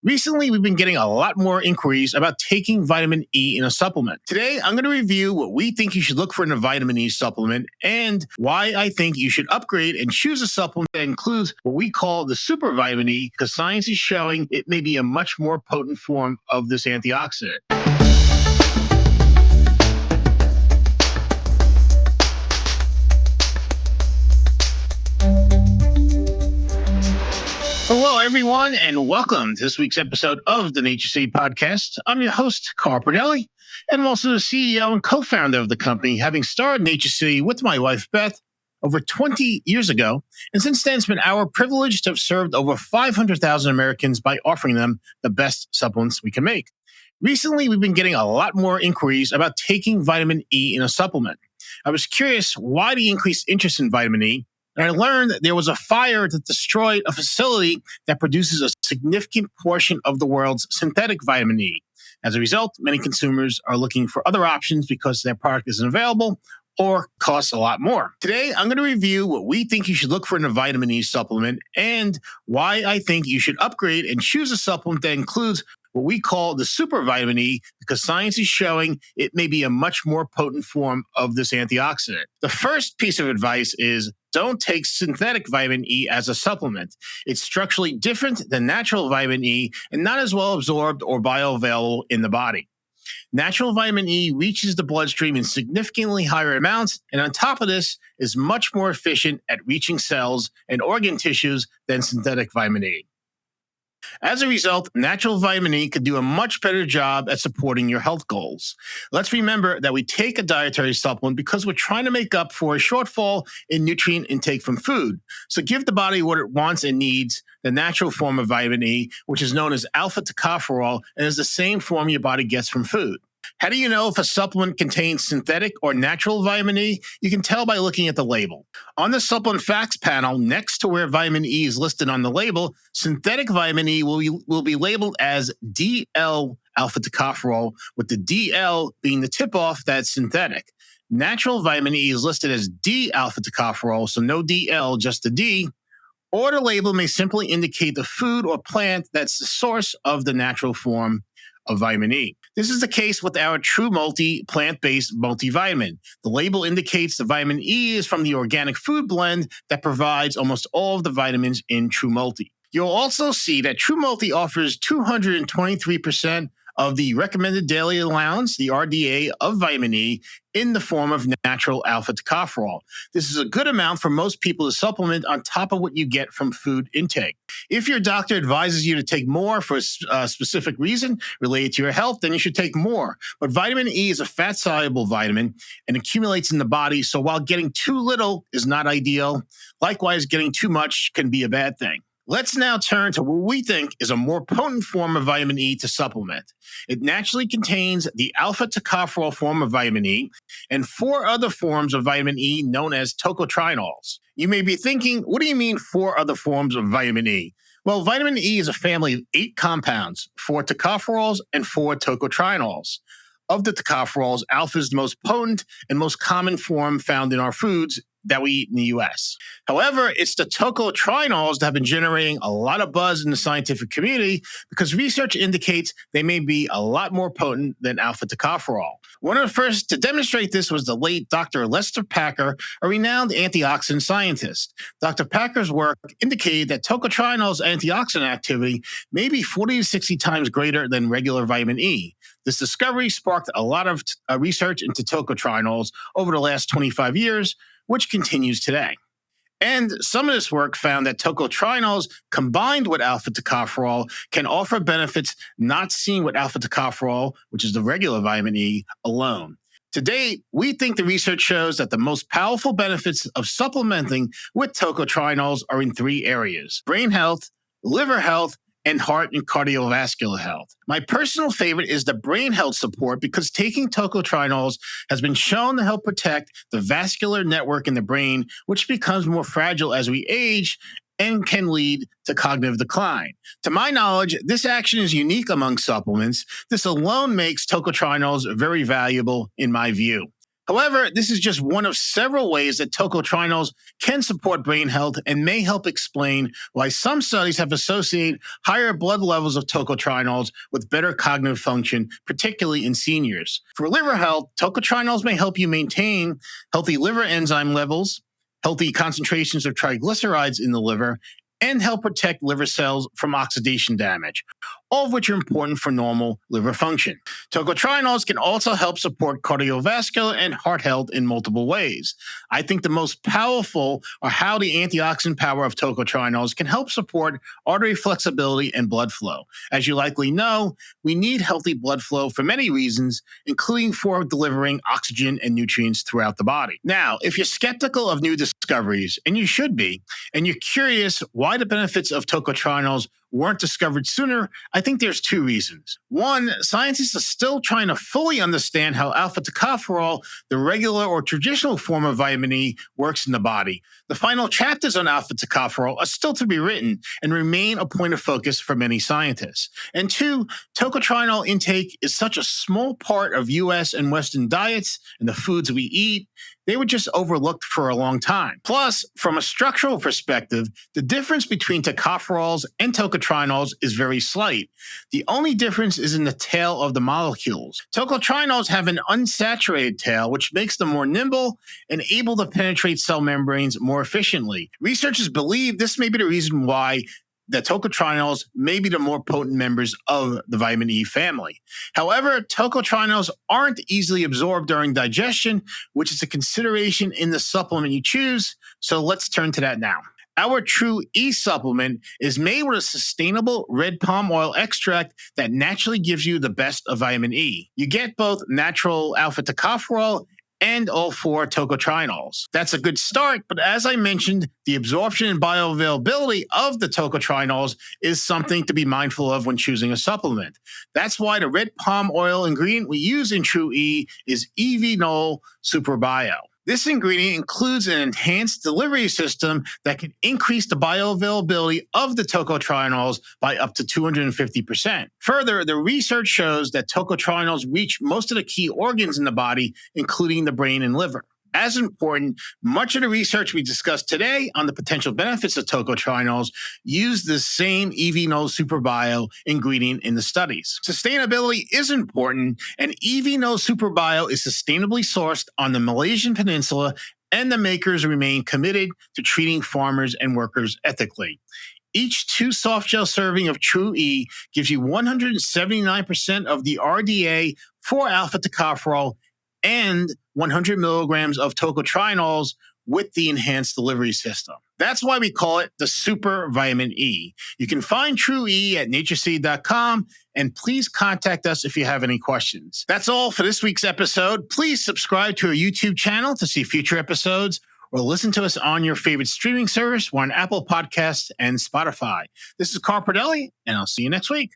Recently, we've been getting a lot more inquiries about taking vitamin E in a supplement. Today, I'm going to review what we think you should look for in a vitamin E supplement and why I think you should upgrade and choose a supplement that includes what we call the super vitamin E, because science is showing it may be a much more potent form of this antioxidant. Hello, everyone, and welcome to this week's episode of the NatureCity podcast. I'm your host, Pradelli, and I'm also the CEO and co-founder of the company, having started NatureCity with my wife, Beth, over 20 years ago. And since then, it's been our privilege to have served over 500,000 Americans by offering them the best supplements we can make. Recently, we've been getting a lot more inquiries about taking vitamin E in a supplement. I was curious why the increased interest in vitamin E, and I learned that there was a fire that destroyed a facility that produces a significant portion of the world's synthetic vitamin E. As a result, many consumers are looking for other options because their product isn't available or costs a lot more. Today, I'm going to review what we think you should look for in a vitamin E supplement and why I think you should upgrade and choose a supplement that includes what we call the super vitamin E, because science is showing it may be a much more potent form of this antioxidant. The first piece of advice is don't take synthetic vitamin E as a supplement. It's structurally different than natural vitamin E and not as well absorbed or bioavailable in the body. Natural vitamin E reaches the bloodstream in significantly higher amounts, and on top of this, is much more efficient at reaching cells and organ tissues than synthetic vitamin E. As a result, natural vitamin E could do a much better job at supporting your health goals. Let's remember that we take a dietary supplement because we're trying to make up for a shortfall in nutrient intake from food. So give the body what it wants and needs, the natural form of vitamin E, which is known as alpha tocopherol, and is the same form your body gets from food. How do you know if a supplement contains synthetic or natural vitamin E? You can tell by looking at the label. On the supplement facts panel, next to where vitamin E is listed on the label, synthetic vitamin E will be labeled as DL alpha tocopherol, with the DL being the tip-off that's synthetic. Natural vitamin E is listed as D alpha tocopherol, so no DL, just the D. Or the label may simply indicate the food or plant that's the source of the natural form of vitamin E. This is the case with our True Multi plant-based multivitamin. The label indicates the vitamin E is from the organic food blend that provides almost all of the vitamins in True Multi. You'll also see that True Multi offers 223% of the recommended daily allowance, the RDA, of vitamin E in the form of natural alpha tocopherol. This is a good amount for most people to supplement on top of what you get from food intake. If your doctor advises you to take more for a specific reason related to your health, then you should take more. But vitamin E is a fat-soluble vitamin and accumulates in the body, so while getting too little is not ideal, likewise, getting too much can be a bad thing. Let's now turn to what we think is a more potent form of vitamin E to supplement. It naturally contains the alpha tocopherol form of vitamin E and 4 other forms of vitamin E known as tocotrienols. You may be thinking, what do you mean 4 other forms of vitamin E? Well, vitamin E is a family of 8 compounds, 4 tocopherols and 4 tocotrienols. Of the tocopherols, alpha is the most potent and most common form found in our foods that we eat in the U.S. However, it's the tocotrienols that have been generating a lot of buzz in the scientific community because research indicates they may be a lot more potent than alpha tocopherol. One of the first to demonstrate this was the late Dr. Lester Packer, a renowned antioxidant scientist. Dr. Packer's work indicated that tocotrienols' antioxidant activity may be 40 to 60 times greater than regular vitamin E. This discovery sparked a lot of research into tocotrienols over the last 25 years, which continues today. And some of this work found that tocotrienols combined with alpha tocopherol can offer benefits not seen with alpha tocopherol, which is the regular vitamin E, alone. To date, we think the research shows that the most powerful benefits of supplementing with tocotrienols are in 3 areas: brain health, liver health, and heart and cardiovascular health. My personal favorite is the brain health support because taking tocotrienols has been shown to help protect the vascular network in the brain, which becomes more fragile as we age and can lead to cognitive decline. To my knowledge, this action is unique among supplements. This alone makes tocotrienols very valuable in my view. However, this is just one of several ways that tocotrienols can support brain health and may help explain why some studies have associated higher blood levels of tocotrienols with better cognitive function, particularly in seniors. For liver health, tocotrienols may help you maintain healthy liver enzyme levels, healthy concentrations of triglycerides in the liver, and help protect liver cells from oxidation damage, all of which are important for normal liver function. Tocotrienols can also help support cardiovascular and heart health in multiple ways. I think the most powerful are how the antioxidant power of tocotrienols can help support artery flexibility and blood flow. As you likely know, we need healthy blood flow for many reasons, including for delivering oxygen and nutrients throughout the body. Now, if you're skeptical of new discoveries, and you should be, and you're curious why the benefits of tocotrienols weren't discovered sooner, I think there's two reasons. One, scientists are still trying to fully understand how alpha tocopherol, the regular or traditional form of vitamin E, works in the body. The final chapters on alpha tocopherol are still to be written and remain a point of focus for many scientists. And two, tocotrienol intake is such a small part of US and Western diets and the foods we eat, they were just overlooked for a long time. Plus, from a structural perspective, the difference between tocopherols and tocotrienols is very slight. The only difference is in the tail of the molecules. Tocotrienols have an unsaturated tail, which makes them more nimble and able to penetrate cell membranes more efficiently. Researchers believe this may be the reason why the tocotrienols may be the more potent members of the vitamin E family. However, tocotrienols aren't easily absorbed during digestion, which is a consideration in the supplement you choose. So let's turn to that now. Our True E supplement is made with a sustainable red palm oil extract that naturally gives you the best of vitamin E. You get both natural alpha tocopherol and all 4 tocotrienols. That's a good start, but as I mentioned, the absorption and bioavailability of the tocotrienols is something to be mindful of when choosing a supplement. That's why the red palm oil ingredient we use in True E is EV-Nol Super Bio. This ingredient includes an enhanced delivery system that can increase the bioavailability of the tocotrienols by up to 250%. Further, the research shows that tocotrienols reach most of the key organs in the body, including the brain and liver. As important, much of the research we discussed today on the potential benefits of tocotrienols use the same EV-Nol Super Bio ingredient in the studies. Sustainability is important, and EV-Nol Super Bio is sustainably sourced on the Malaysian Peninsula, and the makers remain committed to treating farmers and workers ethically. Each 2 soft gel serving of True E gives you 179% of the RDA for alpha tocopherol and 100 milligrams of tocotrienols with the enhanced delivery system. That's why we call it the Super Vitamin E. You can find True E at NatureCity.com, and please contact us if you have any questions. That's all for this week's episode. Please subscribe to our YouTube channel to see future episodes, or listen to us on your favorite streaming service or on Apple Podcasts and Spotify. This is Pradelli, and I'll see you next week.